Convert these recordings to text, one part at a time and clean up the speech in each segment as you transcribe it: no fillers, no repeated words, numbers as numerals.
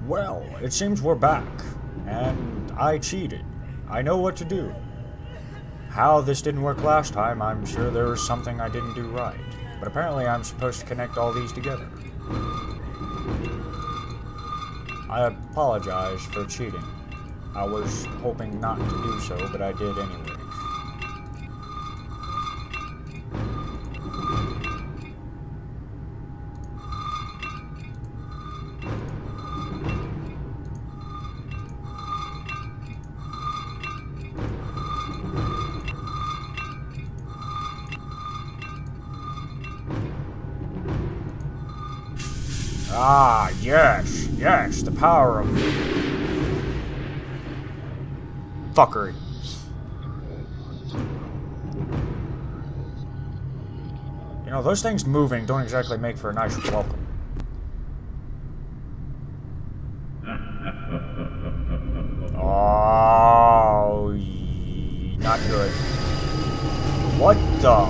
Well, it seems we're back, and I cheated. I know what to do. How this didn't work last time, I'm sure there was something I didn't do right. But apparently I'm supposed to connect all these together. I apologize for cheating. I was hoping not to do so, but I did anyways. Ah, yes, yes, the power of fuckery. You know, those things moving don't exactly make for a nice welcome. Oh, not good. What the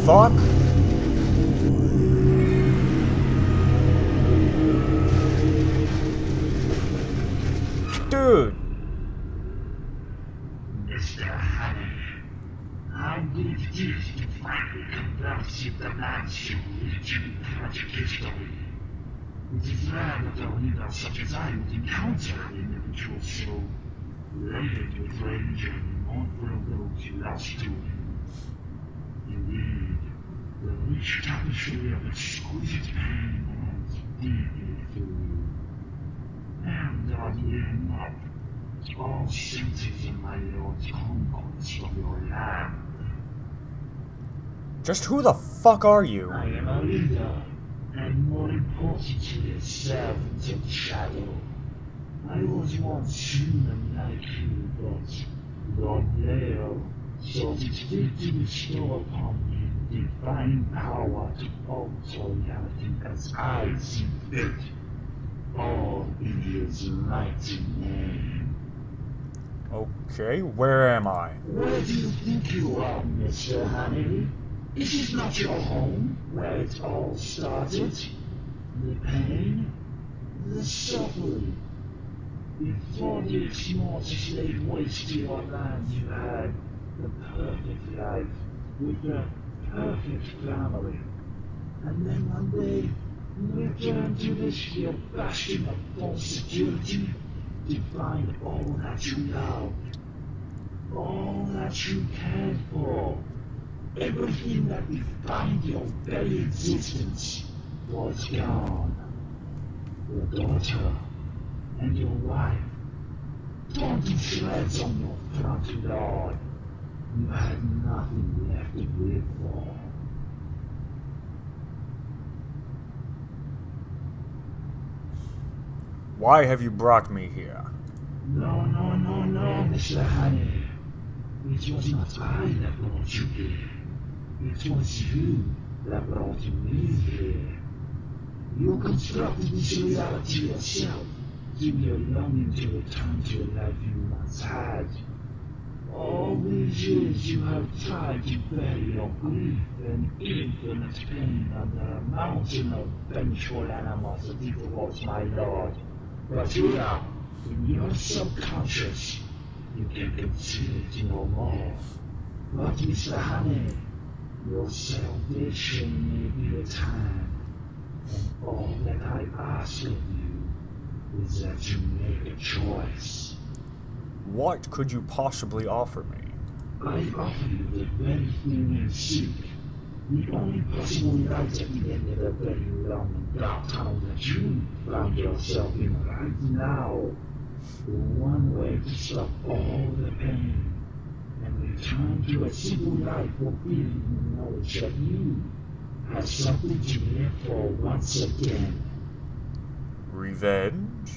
fuck? Dude! Mr. Honey, I did this to finally converse with the man's legion tragic history. It is rare that a leader such as I would encounter an individual so laden with rage and mournful of those you lost to him. Indeed, the rich tapestry of exquisite pain runs deeply through you. And oddly enough, all senses in my lord's conquest of your land. Just who the fuck are you? I am a leader, and more importantly, a servant of shadow. I was once human like you, but Lord Leo thought it fit to bestow upon me divine power to alter reality as I see fit. All in his mighty name. Okay, where am I? Where do you think you are, Mr. Honey? Is this not your home, where it all started? The pain, the suffering. Before the Exmortis laid waste to your land, you had the perfect life, with the perfect family. And then one day, you return to this your bastion of false security to find all that you loved, all that you cared for, everything that defined your very existence was gone. Your daughter and your wife, torn to shreds on your front lawn. You had nothing left to live for. Why have you brought me here? No, Mr. Honey. It was not I that brought you here. It was you that brought me here. You constructed this reality yourself through your longing to return to a life you once had. All these years you have tried to bury your grief and infinite pain under a mountain of vengeful animosity towards my lord. But here, in your subconscious, you can conceal it no more. But Mr. Honey, your salvation may be at hand, and all that I ask of you is that you make a choice. What could you possibly offer me? I offer you the very thing you seek, the only possible light at the end of the very long and dark tunnel that you found yourself in right now. The one way to stop all the pain and return to a simple life fulfilling the knowledge that you have something to live for once again. Revenge?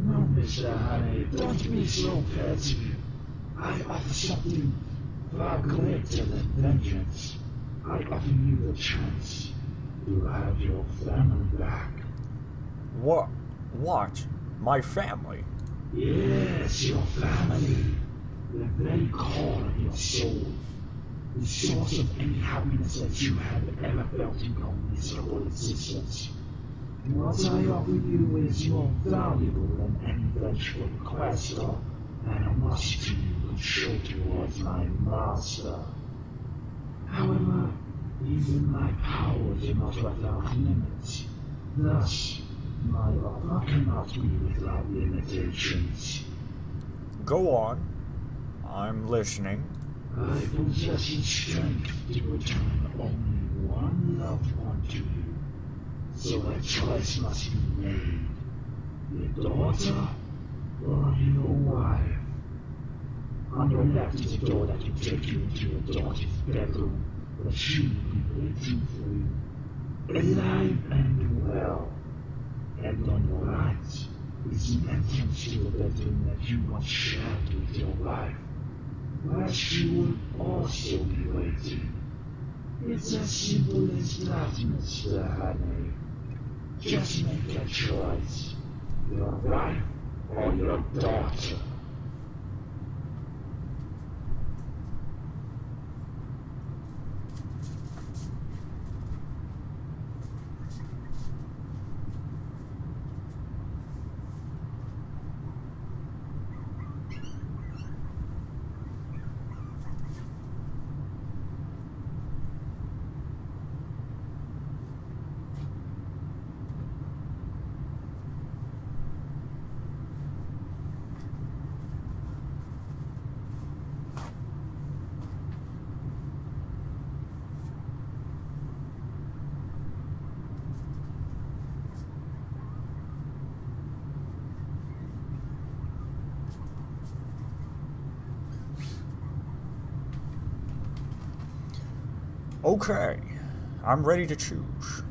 No, Mr. Honey, don't be so petty. I offer something far greater than vengeance. I offer you the chance to have your family back. What? What? My family? Yes, your family. The very core of your soul. The source of any happiness that you have ever felt in your miserable existence. What I offer you is more valuable than any vengeful quester, and a must to show towards my master. However, even my powers are not without limits. Thus, my offer cannot be without limitations. Go on. I'm listening. I possess the strength to return only one loved one to you. So a choice must be made. Your daughter or your wife. On your left is a door that will take you into your daughter's bedroom, where she will be waiting for you, alive and well. And on your right is the entrance to the bedroom that you once shared with your wife, where she will also be waiting. It's as simple as that, Mr. Honey. Just make a choice. Your wife or your daughter. Okay, I'm ready to choose.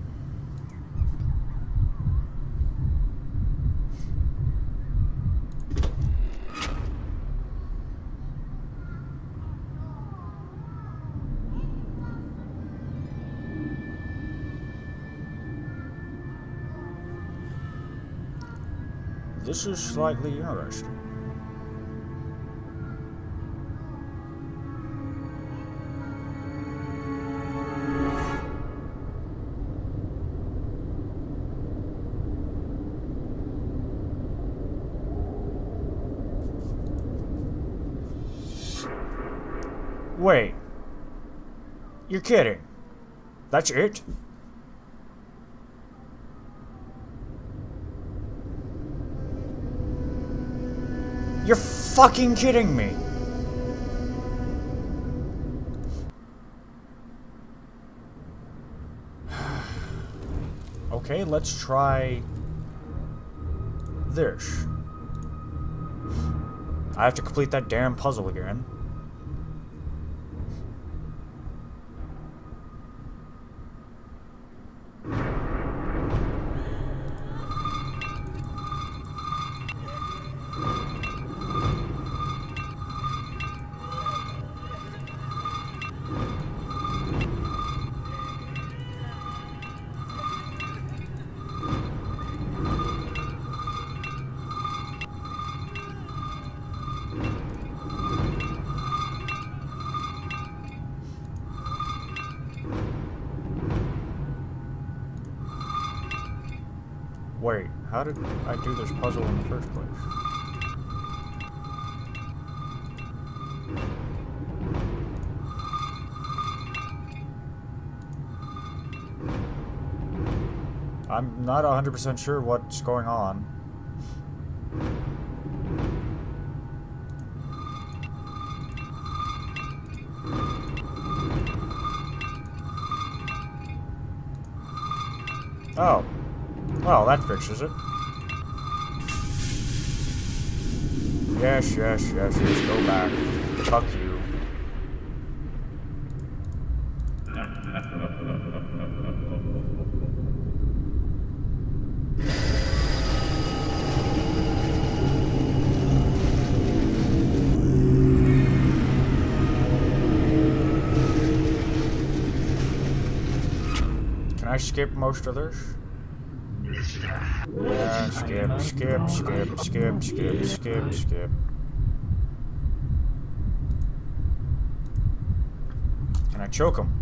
This is slightly interesting. Wait. You're kidding. That's it? You're fucking kidding me. Okay, let's try this. I have to complete that damn puzzle again. Wait, how did I do this puzzle in the first place? I'm not 100% sure what's going on. Oh. Well, that fixes it. Yes, yes, yes, yes, go back. Fuck you. Can I skip most of this? Yeah, skip, skip, skip, skip, skip, skip, skip. Can I choke him?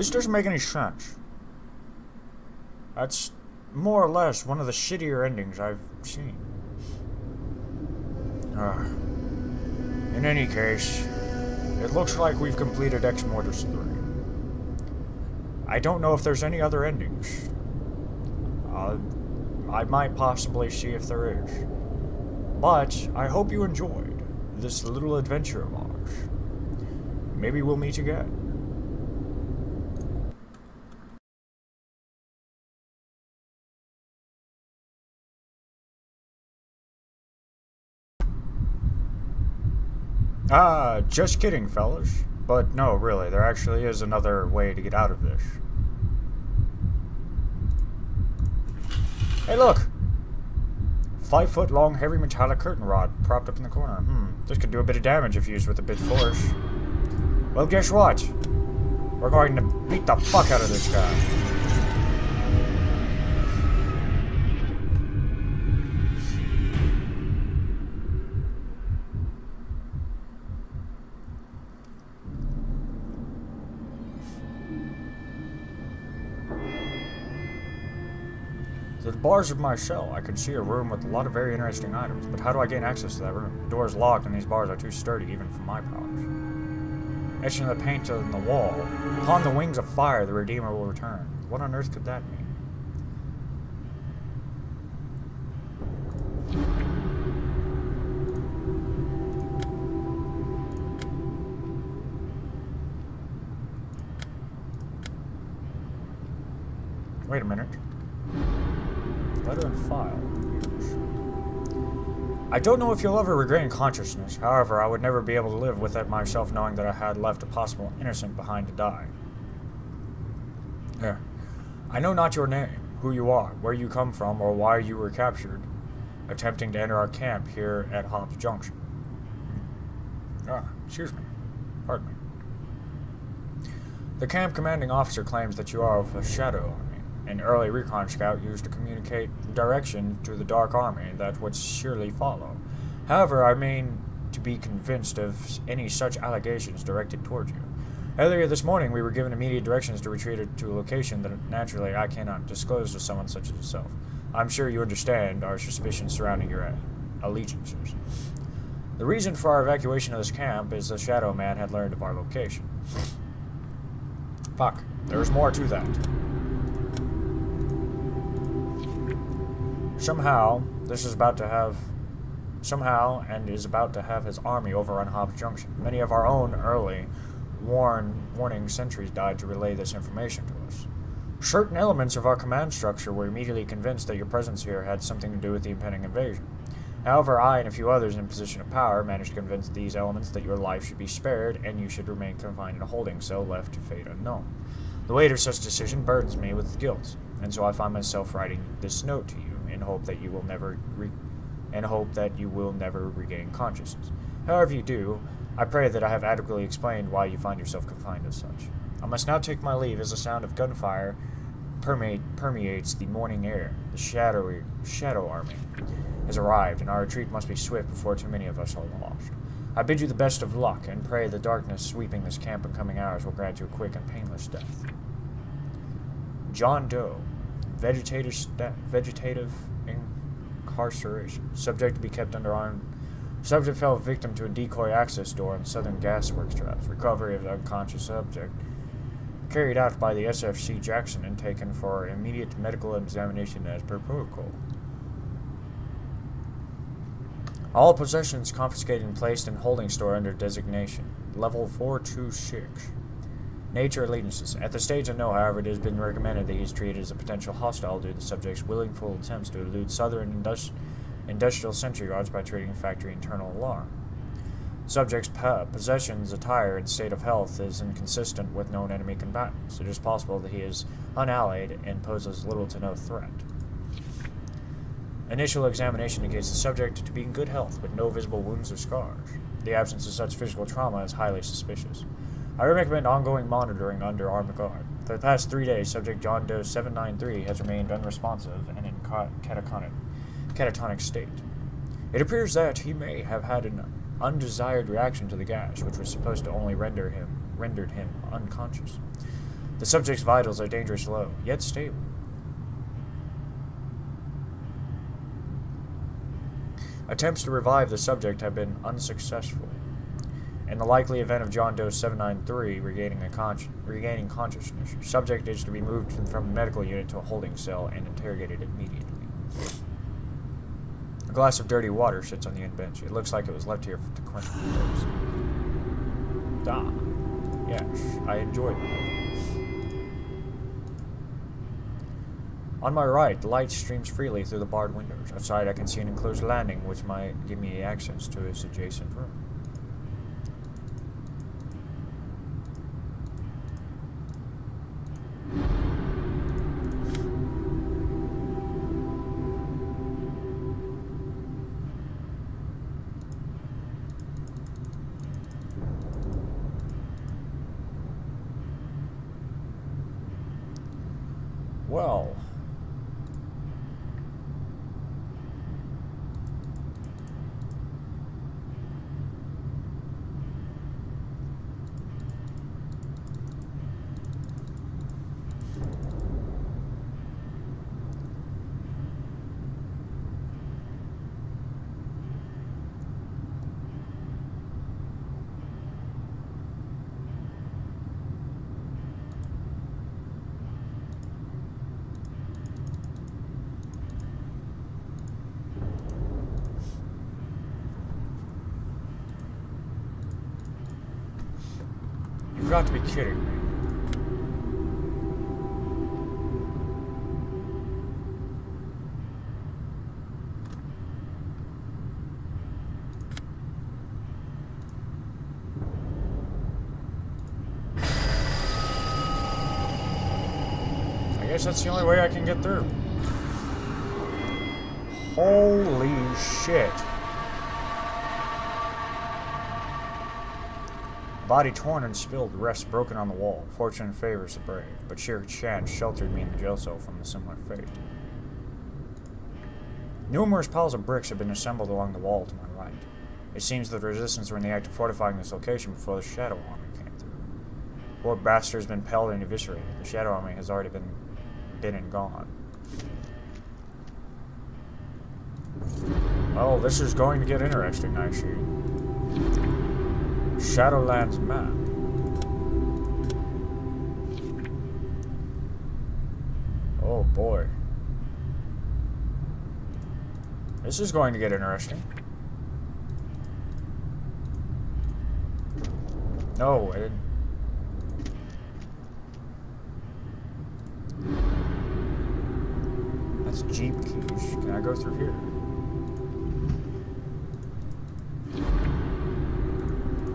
This doesn't make any sense. That's more or less one of the shittier endings I've seen. In any case, it looks like we've completed Exmortis 3. I don't know if there's any other endings. I might possibly see if there is. But I hope you enjoyed this little adventure of ours. Maybe we'll meet again. Just kidding, fellas. But no, really, there actually is another way to get out of this. Hey, look! 5-foot-long, heavy metallic curtain rod propped up in the corner. This could do a bit of damage if used with a bit of force. Well, guess what? We're going to beat the fuck out of this guy. Through the bars of my cell, I could see a room with a lot of very interesting items, but how do I gain access to that room? The door is locked and these bars are too sturdy even for my powers. Etching the paint on the wall. Upon the wings of fire, the Redeemer will return. What on earth could that mean? Wait a minute. Letter and file. I don't know if you'll ever regain consciousness. However, I would never be able to live with it myself knowing that I had left a possible innocent behind to die. Here. I know not your name, who you are, where you come from, or why you were captured, attempting to enter our camp here at Hobbs Junction. Excuse me. Pardon me. The camp commanding officer claims that you are of a Shadow Army. An early recon scout used to communicate direction to the Dark Army that would surely follow. However, I mean to be convinced of any such allegations directed toward you. Earlier this morning, we were given immediate directions to retreat to a location that naturally I cannot disclose to someone such as yourself. I'm sure you understand our suspicions surrounding your allegiances. The reason for our evacuation of this camp is the Shadow Man had learned of our location. Fuck, there's more to that. Somehow is about to have his army overrun Hobbs Junction. Many of our own early warning sentries died to relay this information to us. Certain elements of our command structure were immediately convinced that your presence here had something to do with the impending invasion. However, I and a few others in position of power managed to convince these elements that your life should be spared and you should remain confined in a holding cell left to fate unknown. The weight of such decision burdens me with guilt, and so I find myself writing this note to you in hope that you will never regain consciousness. However you do, I pray that I have adequately explained why you find yourself confined as such. I must now take my leave as the sound of gunfire permeates the morning air. The Shadow Army has arrived, and our retreat must be swift before too many of us are lost. I bid you the best of luck, and pray the darkness sweeping this camp in coming hours will grant you a quick and painless death. John Doe. Vegetative incarceration. Subject to be kept under armed. Subject fell victim to a decoy access door in Southern Gasworks traps. Recovery of the unconscious subject carried out by the SFC Jackson and taken for immediate medical examination as per protocol. All possessions confiscated and placed in holding store under designation. Level 426. Nature allegiances. At the stage of no, however, it has been recommended that he is treated as a potential hostile due to the subject's willful attempts to elude Southern industrial sentry guards by triggering factory internal alarm. Subject's possessions, attire, and state of health is inconsistent with known enemy combatants. It is possible that he is unallied and poses little to no threat. Initial examination indicates the subject to be in good health with no visible wounds or scars. The absence of such physical trauma is highly suspicious. I recommend ongoing monitoring under armed guard. For the past 3 days, subject John Doe 793 has remained unresponsive and in catatonic state. It appears that he may have had an undesired reaction to the gas, which was supposed to only rendered him unconscious. The subject's vitals are dangerous low, yet stable. Attempts to revive the subject have been unsuccessful. In the likely event of John Doe 793 regaining consciousness, subject is to be moved from the medical unit to a holding cell and interrogated immediately. A glass of dirty water sits on the end bench. It looks like it was left here to quench the thirst. Ah, yes, I enjoy that. On my right, the light streams freely through the barred windows. Outside, I can see an enclosed landing, which might give me access to its adjacent room. Well, you've got to be kidding me. I guess that's the only way I can get through. Holy shit. Body torn and spilled, rests broken on the wall. Fortune favors the brave, but sheer chance sheltered me in the jail cell from a similar fate. Numerous piles of bricks have been assembled along the wall to my right. It seems that the resistance were in the act of fortifying this location before the Shadow Army came through. Lord Bastard has been pelled and eviscerated. The Shadow Army has already been and gone. Oh, this is going to get interesting, I see. Shadowlands map. Oh boy. This is going to get interesting. No, I didn't. That's Jeep keys. Can I go through here?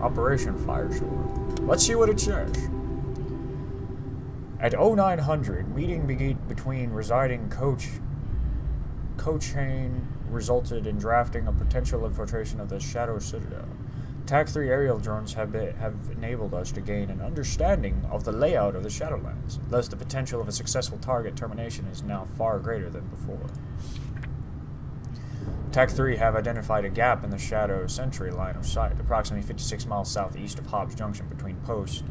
Operation Firestorm. Let's see what it says. At 0900, meeting between residing Cochain resulted in drafting a potential infiltration of the Shadow Citadel. TAC-3 aerial drones have enabled us to gain an understanding of the layout of the Shadowlands. Thus, the potential of a successful target termination is now far greater than before. TAC-3 have identified a gap in the Shadow Sentry line of sight, approximately 56 miles southeast of Hobbs Junction between post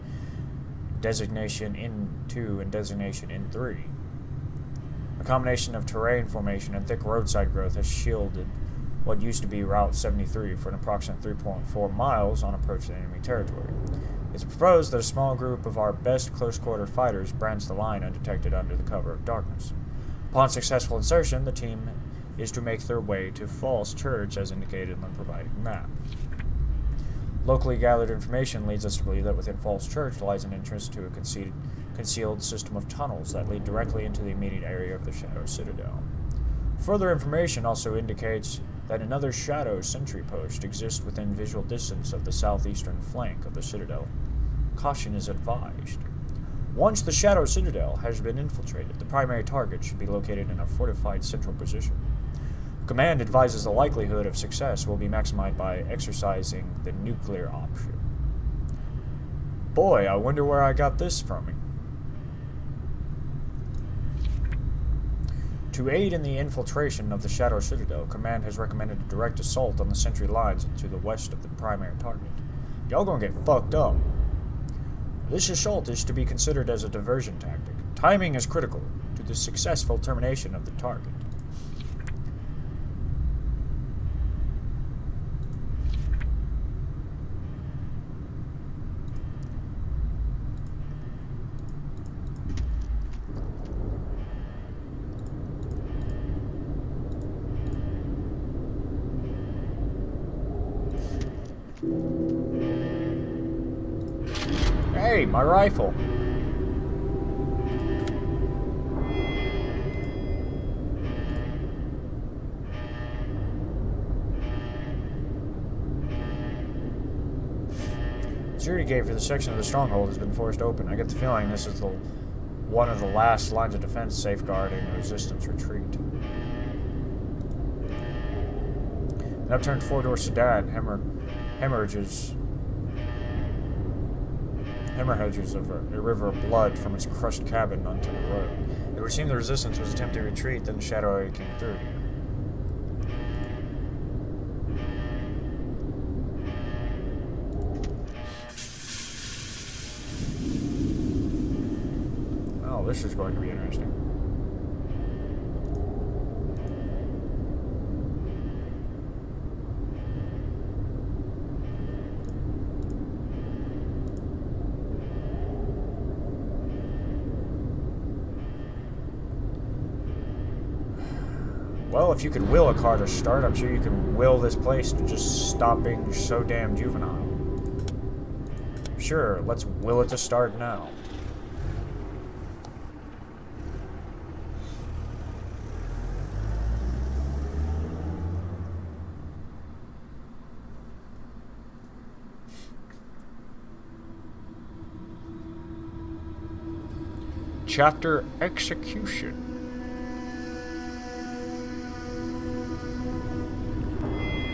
designation N2 and designation N3. A combination of terrain formation and thick roadside growth has shielded what used to be Route 73 for an approximate 3.4 miles on approach to enemy territory. It's proposed that a small group of our best close-quarter fighters branch the line undetected under the cover of darkness. Upon successful insertion, the team is to make their way to Falls Church as indicated on the provided map. Locally gathered information leads us to believe that within Falls Church lies an entrance to a concealed system of tunnels that lead directly into the immediate area of the Shadow Citadel. Further information also indicates that another Shadow Sentry post exists within visual distance of the southeastern flank of the Citadel. Caution is advised. Once the Shadow Citadel has been infiltrated, the primary target should be located in a fortified central position. Command advises the likelihood of success will be maximized by exercising the nuclear option. Boy, I wonder where I got this from. To aid in the infiltration of the Shadow Citadel, Command has recommended a direct assault on the sentry lines to the west of the primary target. Y'all gonna get fucked up. This assault is to be considered as a diversion tactic. Timing is critical to the successful termination of the target. Hey, my rifle. The security gate for the section of the stronghold has been forced open. I get the feeling this is one of the last lines of defense safeguarding the resistance retreat. An upturned four-door sedan hemorrhages of a river of blood from its crushed cabin onto the road. It would seem the resistance was attempting to retreat, then the shadow already came through. Oh, this is going to be interesting. Well, if you could will a car to start, I'm sure you can will this place to just stop being so damn juvenile. Sure, let's will it to start now. Chapter Execution.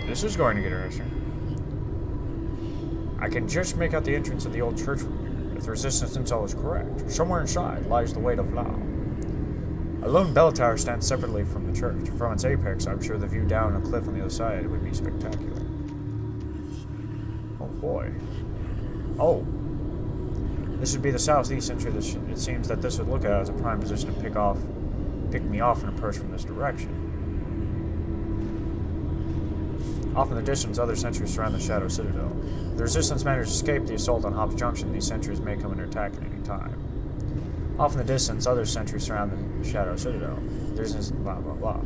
This is going to get interesting. I can just make out the entrance of the old church from here, if the resistance intel is correct. Somewhere inside lies the weight of Lao. A lone bell tower stands separately from the church. From its apex, I'm sure the view down a cliff on the other side would be spectacular. Oh boy. Oh. This would be the southeast entry. It seems that this would look at as a prime position to pick me off and approach from this direction. Off in the distance, other sentries surround the Shadow Citadel. If the resistance managed to escape the assault on Hobbs Junction, these sentries may come under attack at any time. Off in the distance, other sentries surround the Shadow Citadel. There's blah blah blah.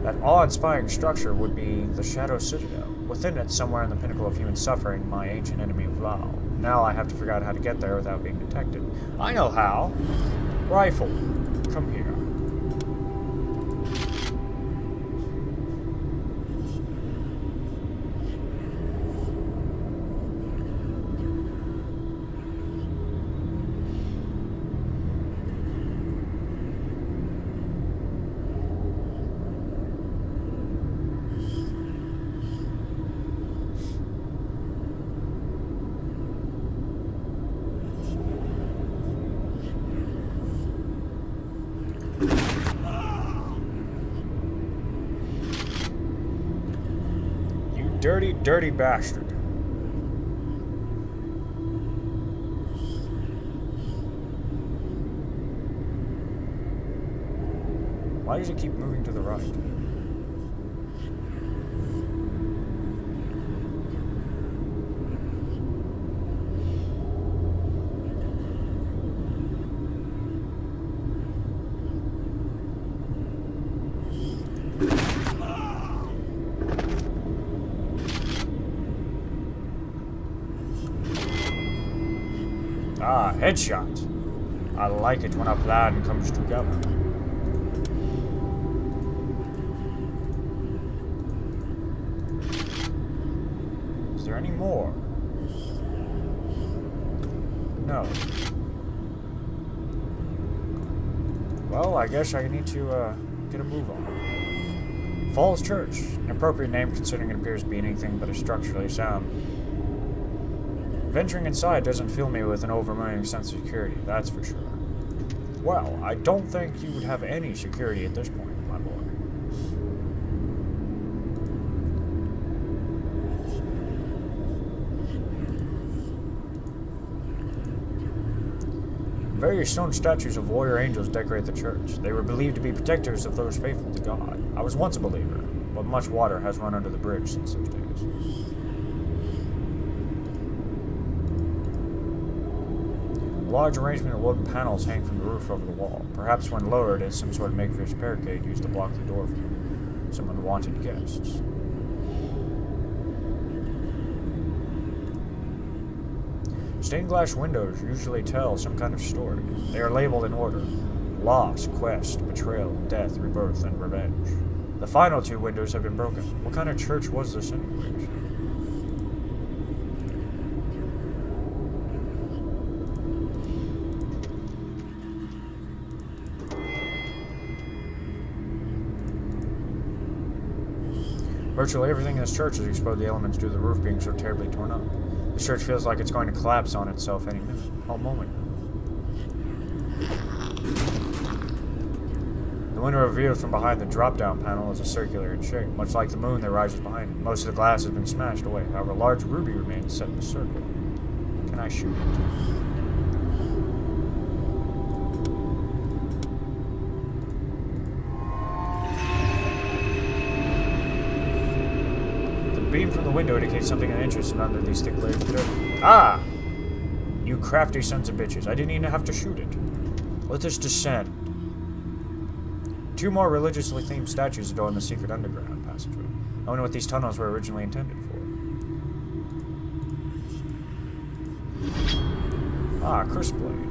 That awe-inspiring structure would be the Shadow Citadel. Within it, somewhere in the pinnacle of human suffering, my ancient enemy Vlau. Now I have to figure out how to get there without being detected. I know how! Rifle. Come here. Dirty, dirty bastard. Why does it keep moving to the right? Ah, headshot. I like it when a plan comes together. Is there any more? No. Well, I guess I need to get a move on. Falls Church. An appropriate name considering it appears to be anything but a structurally sound. Venturing inside doesn't fill me with an overwhelming sense of security, that's for sure. Well, I don't think you would have any security at this point, my boy. Various stone statues of warrior angels decorate the church. They were believed to be protectors of those faithful to God. I was once a believer, but much water has run under the bridge since those days. A large arrangement of wooden panels hang from the roof over the wall, perhaps when lowered as some sort of makeshift barricade used to block the door from some unwanted guests. Stained glass windows usually tell some kind of story. They are labeled in order: loss, quest, betrayal, death, rebirth, and revenge. The final two windows have been broken. What kind of church was this anyways? Virtually everything in this church is exposed to the elements due to the roof being so terribly torn up. The church feels like it's going to collapse on itself any minute. Oh, moment. The window revealed from behind the drop-down panel is a circular in shape, much like the moon that rises behind it. Most of the glass has been smashed away. However, a large ruby remains set in the circle. Can I shoot it? Beam from the window indicates something of interest under these thick layers of dirt. Ah! You crafty sons of bitches. I didn't even have to shoot it. Let us descend. 2 more religiously themed statues adorn the secret underground passageway. I wonder what these tunnels were originally intended for. Ah, crisp blade.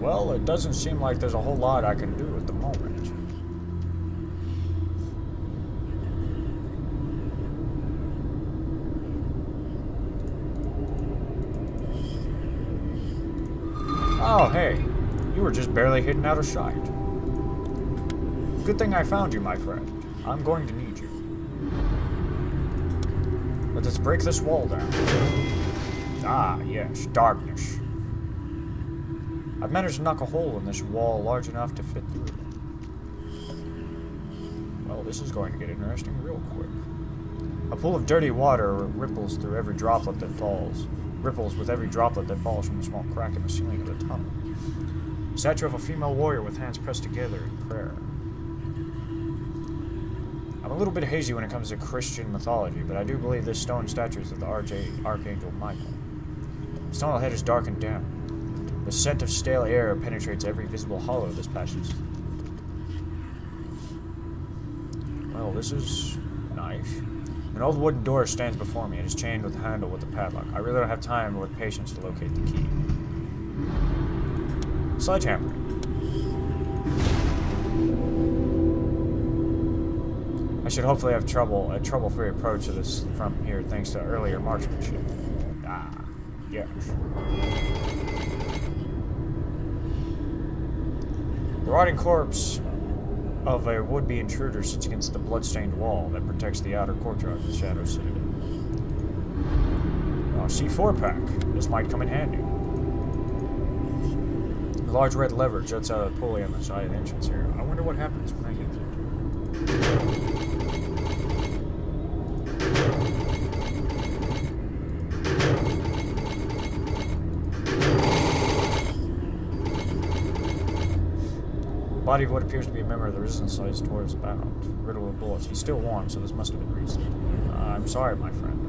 Well, it doesn't seem like there's a whole lot I can do at the moment. Oh, hey. You were just barely hidden out of sight. Good thing I found you, my friend. I'm going to need you. Let us break this wall down. Ah, yes, darkness. I've managed to knock a hole in this wall large enough to fit through. Well, this is going to get interesting real quick. A pool of dirty water ripples through every droplet that falls. Ripples with every droplet that falls from a small crack in the ceiling of the tunnel. Statue of a female warrior with hands pressed together in prayer. I'm a little bit hazy when it comes to Christian mythology, but I do believe this stone statue is of the Archangel Michael. The stone head is darkened down. The scent of stale air penetrates every visible hollow of this passage. Well, this is nice. An old wooden door stands before me. It is chained with a handle with a padlock. I really don't have time or patience to locate the key. Sledgehammer. I should hopefully have a trouble-free approach to this from here thanks to earlier marksmanship. Ah, yes. The rotting corpse of a would-be intruder sits against the blood-stained wall that protects the outer courtyard of the Shadow Citadel. C4 pack. This might come in handy. A large red lever juts out of the pulley on the side of the entrance here. I wonder what happens when I get there. Body of what appears to be a member of the resistance lies towards about, riddled with bullets. He's still warm, so this must have been recent. I'm sorry, my friend.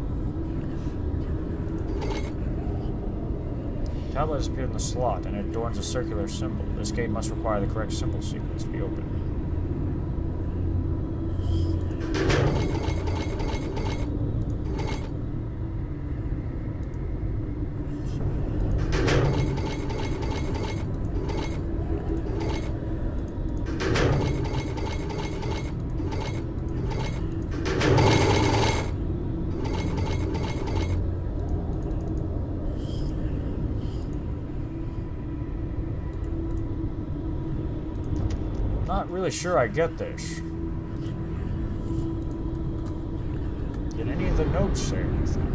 Tablet has appeared in the slot, and it adorns a circular symbol. This gate must require the correct symbol sequence to be opened. Not really sure I get this. Did any of the notes say anything?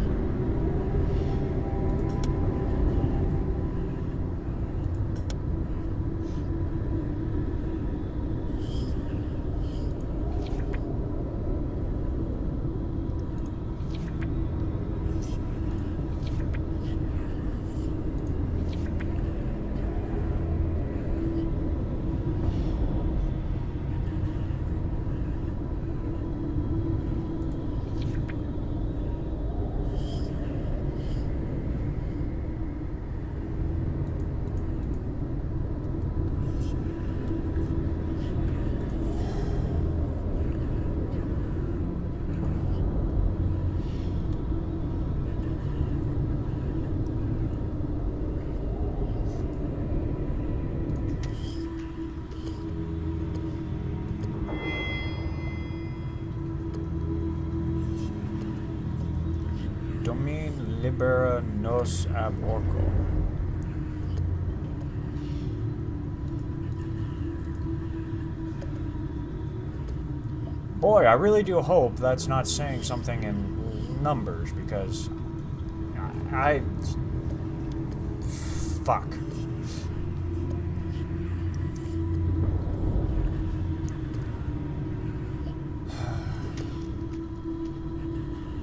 Domin libera nos ab orco. Boy, I really do hope that's not saying something in numbers, because I fuck.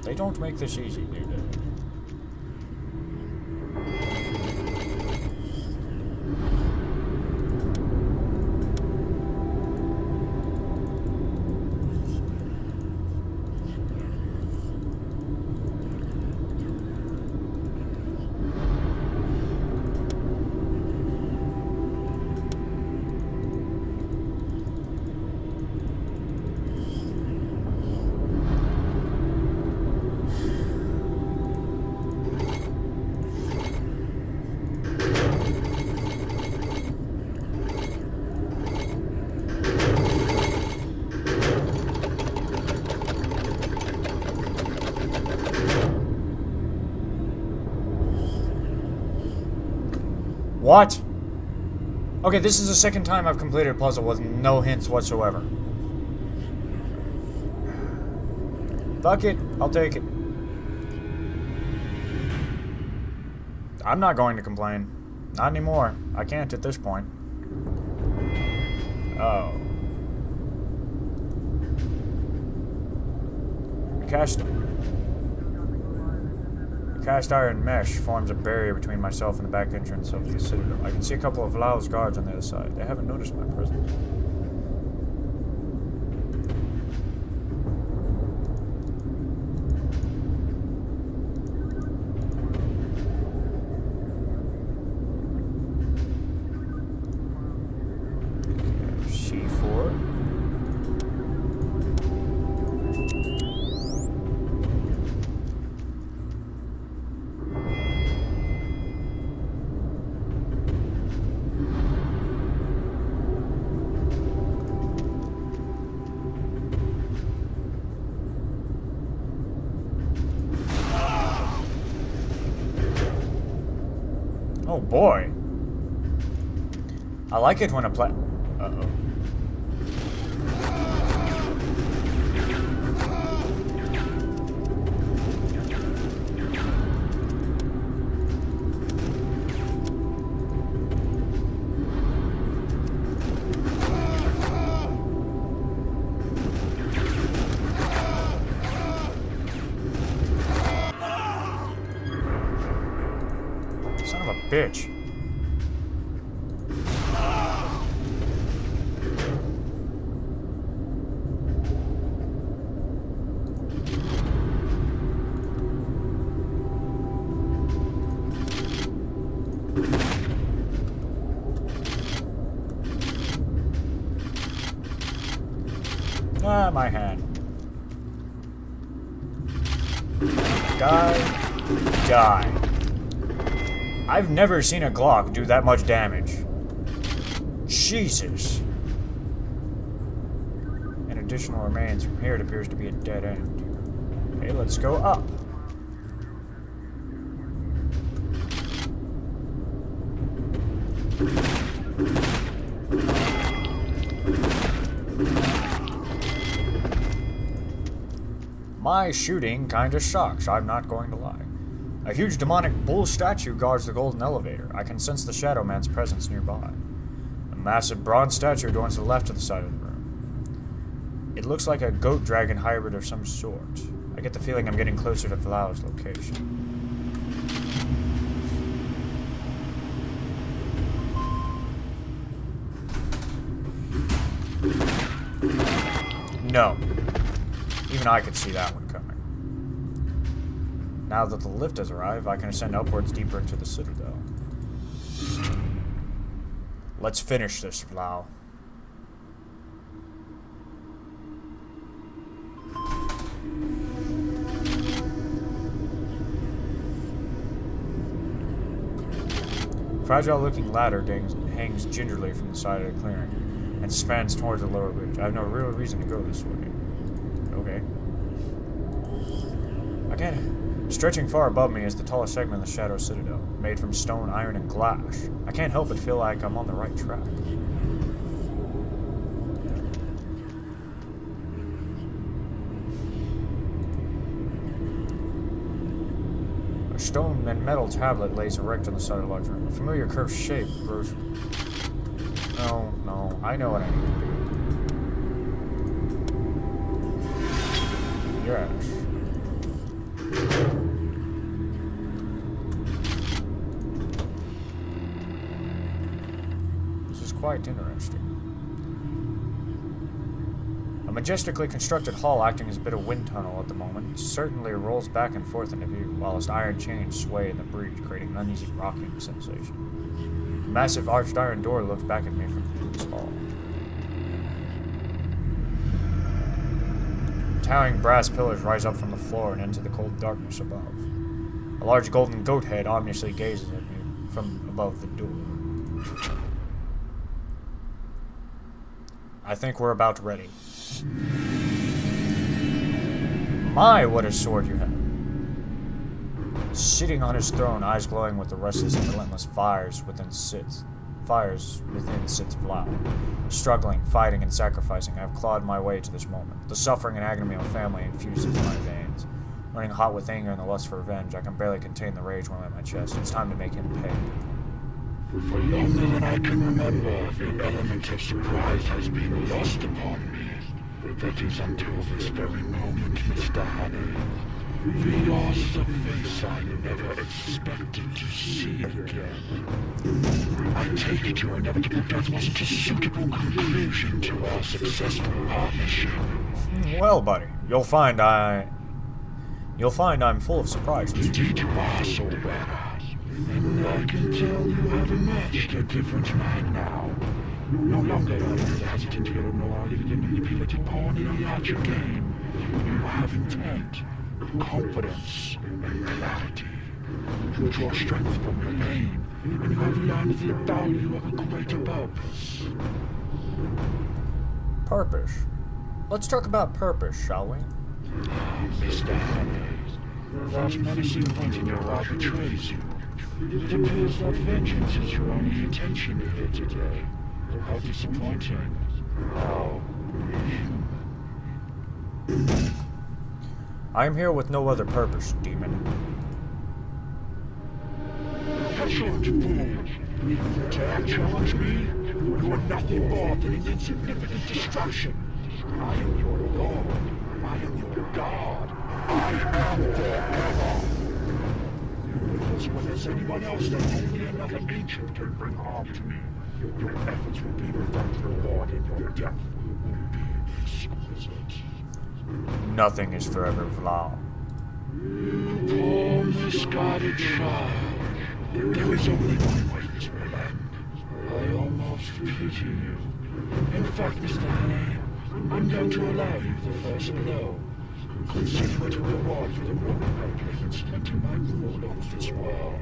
They don't make this easy, do they? What? Okay, this is the second time I've completed a puzzle with no hints whatsoever. Fuck it, I'll take it. I'm not going to complain. Not anymore. I can't at this point. Oh. Cast iron mesh forms a barrier between myself and the back entrance of the citadel. I can see a couple of Lao's guards on the other side. They haven't noticed my presence. C4. Oh boy. I like it when a Uh-oh. Son of a bitch. Ah, my hand. Die. Die. I've never seen a Glock do that much damage. Jesus. And additional remains from here, it appears to be a dead end. Okay, let's go up. My shooting kinda sucks, I'm not going to lie. A huge demonic bull statue guards the golden elevator. I can sense the Shadow Man's presence nearby. A massive bronze statue adorns the left of the side of the room. It looks like a goat dragon hybrid of some sort. I get the feeling I'm getting closer to Vlao's location. No. Even I could see that one coming. Now that the lift has arrived, I can ascend upwards deeper into the citadel. Let's finish this, Vlau. Fragile-looking ladder hangs gingerly from the side of the clearing and spans towards the lower bridge. I have no real reason to go this way. Okay. Again, stretching far above me is the tallest segment of the Shadow Citadel, made from stone, iron, and glass. I can't help but feel like I'm on the right track. A stone and metal tablet lays erect on the side of the large room. A familiar curved shape grows... No, I know what I need to do. Yes. This is quite interesting. A majestically constructed hall acting as a bit of wind tunnel at the moment certainly rolls back and forth into view, while its iron chains sway in the breeze, creating an uneasy rocking sensation. A massive arched iron door looks back at me from this hall. Towering brass pillars rise up from the floor and into the cold darkness above. A large golden goat head ominously gazes at me from above the door. I think we're about ready. My, what a sword you have. Sitting on his throne, eyes glowing with the restless and relentless fires within sits Vlau. Struggling, fighting, and sacrificing, I have clawed my way to this moment. The suffering and agony of family infused into my veins. Running hot with anger and the lust for revenge, I can barely contain the rage warming at my chest. It's time to make him pay. For longer than I can remember, the element of surprise has been lost upon me. That is until this very moment, Mr. Honey. Yours is a face I never expected to see again. I take it your inevitable death wasn't a suitable conclusion to our successful partnership. Well, buddy, you'll find I'm full of surprises. Indeed you are, so bad. And I can tell you have emerged a different man now. No longer are you the hesitant hero, nor are you the manipulated pawn in a larger game. You have intent, confidence, and clarity. You draw strength from your pain, and you have learned the value of a greater purpose. Purpose? Let's talk about purpose, shall we? Mr. Honey, that menacing point in your eye betrays you. It appears that vengeance is your only intention here today. How disappointing. How... I am here with no other purpose, demon. Petulant fool! You dare challenge me? You are nothing more than an insignificant distraction. I am your lord. I am your god. I am their hero. As well as anyone else that only another ancient can bring harm to me. Your efforts will be without reward, and your death will be exquisite. Nothing is forever, Vlau. You poor misguided child. There is only one way this will end. I almost pity you. In fact, Mr. Honey, I'm going to allow you the first blow. Consider it a reward for the role I played in cementing my rule over this world.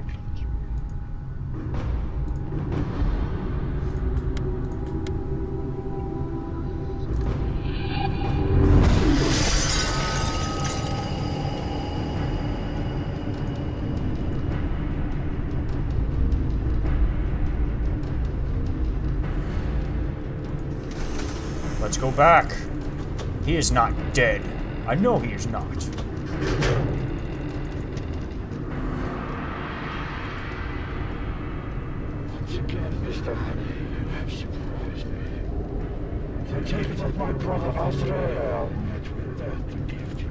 Let's go back. He is not dead. I know he is not. Once again, Mr. Honey, you have surprised me. I take it that my brother Azrael met with death to gift you.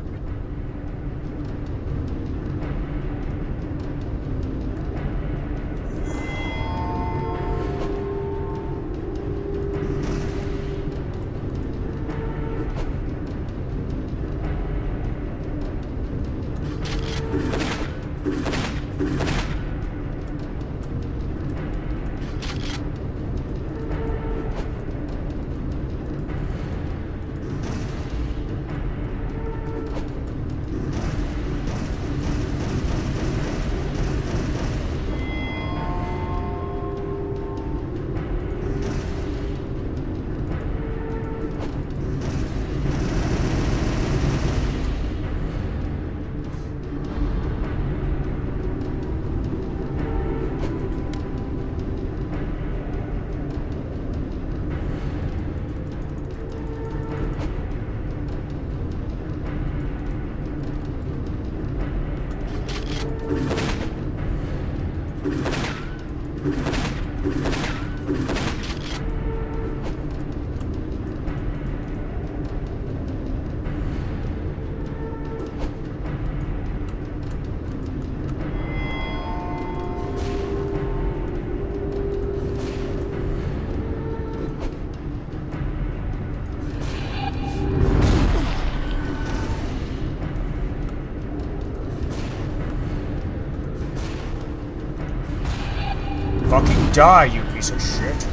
Fucking die, you piece of shit.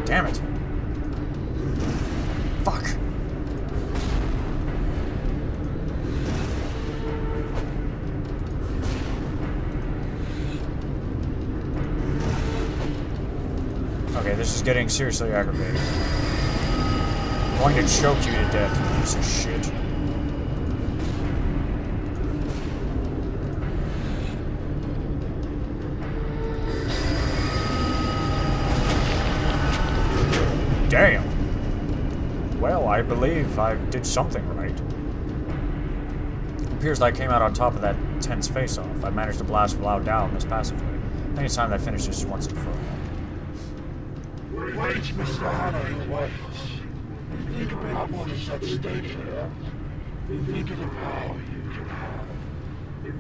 Damn it. Fuck. Okay, this is getting seriously aggravating. I'm going to choke you to death, you piece of shit. Damn. Well, I believe I did something right. It appears that I came out on top of that tense face-off. I managed to blast Vlau down this passageway. I think it's time that I finish this once and for all. Wait, Mr. Honey, wait. Think about what is at stake here. Think of the power you can have.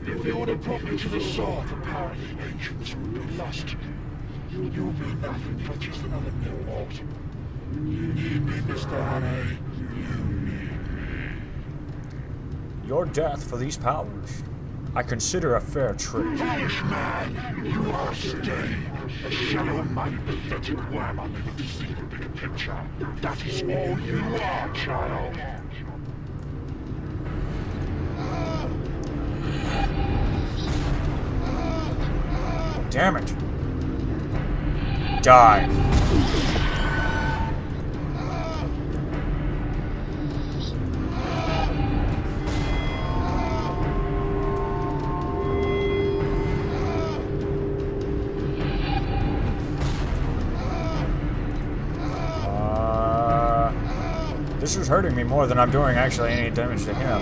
If you would have brought me to the sword, the power of the ancients would be lost to you. You'll be nothing but just another mere mortal. You need me, Mr. Honey. You need me. Your death for these powers, I consider a fair trade. Foolish man! You are a stain. A shallow-minded, pathetic worm unable to see the bigger picture. That is all you are, child. Damn it. Die. This is hurting me more than I'm doing actually any damage to him.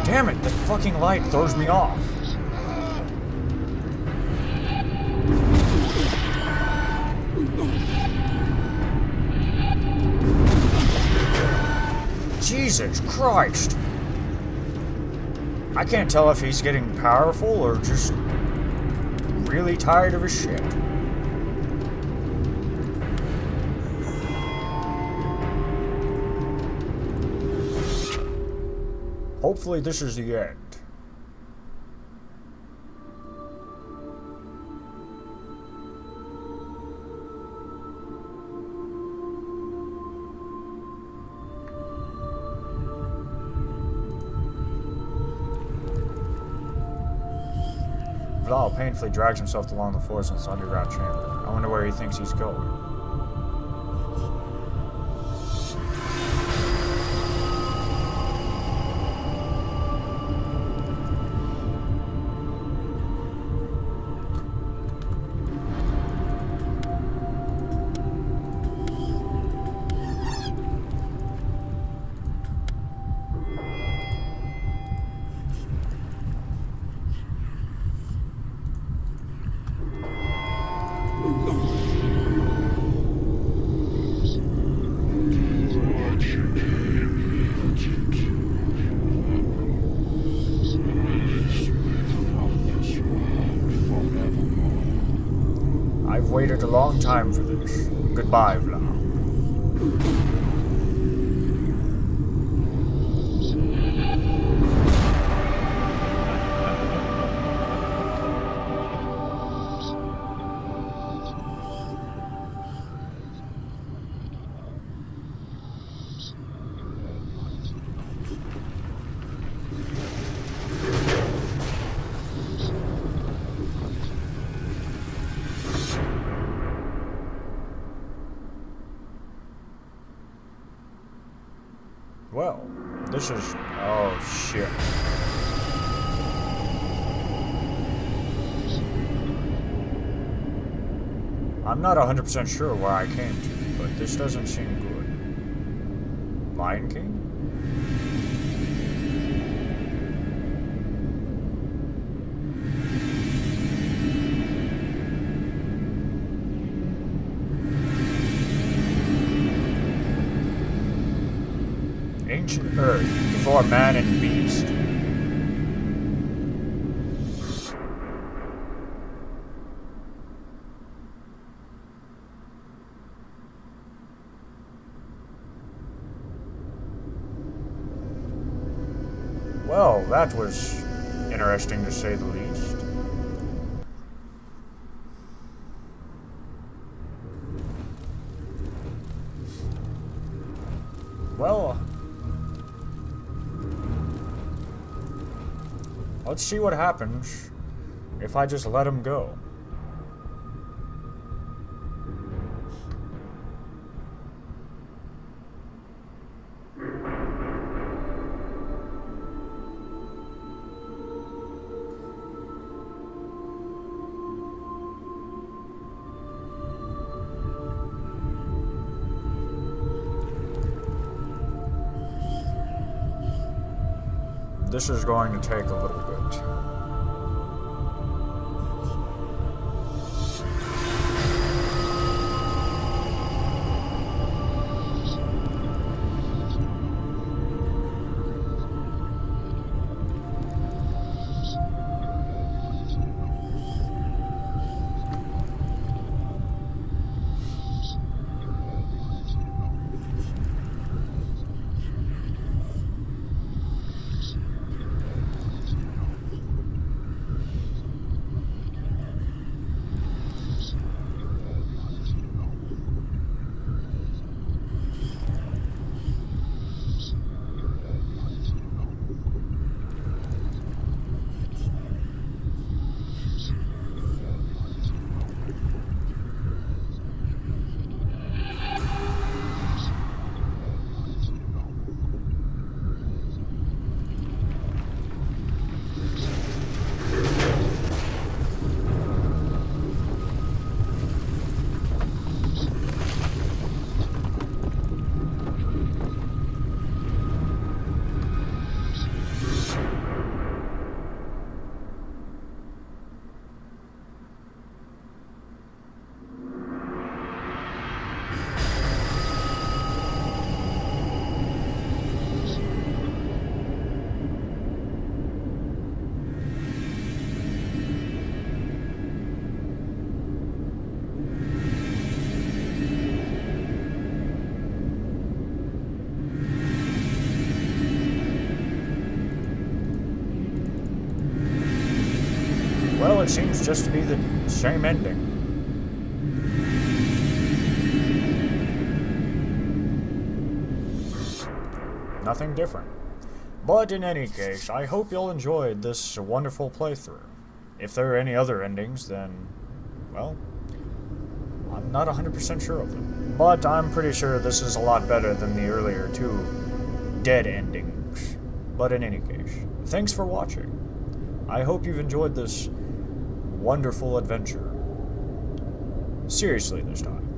Damn it, the fucking light throws me off. Jesus Christ. I can't tell if he's getting powerful or just really tired of his shit. Hopefully this is the end. Vlau painfully drags himself along the floors in this underground chamber. I wonder where he thinks he's going. I've waited a long time for this. Goodbye, Vla. Well, this is... oh, shit. I'm not 100% sure where I came to, but this doesn't seem good. Lion King? Ancient Earth, before man and beast. Well, that was interesting to say the least. Well, let's see what happens if I just let him go. This is going to take a little bit. Well, it seems just to be the same ending. Nothing different. But in any case, I hope you'll enjoyed this wonderful playthrough. If there are any other endings, then, well, I'm not 100% sure of them. But I'm pretty sure this is a lot better than the earlier two dead endings. But in any case, thanks for watching. I hope you've enjoyed this wonderful adventure. Seriously this time.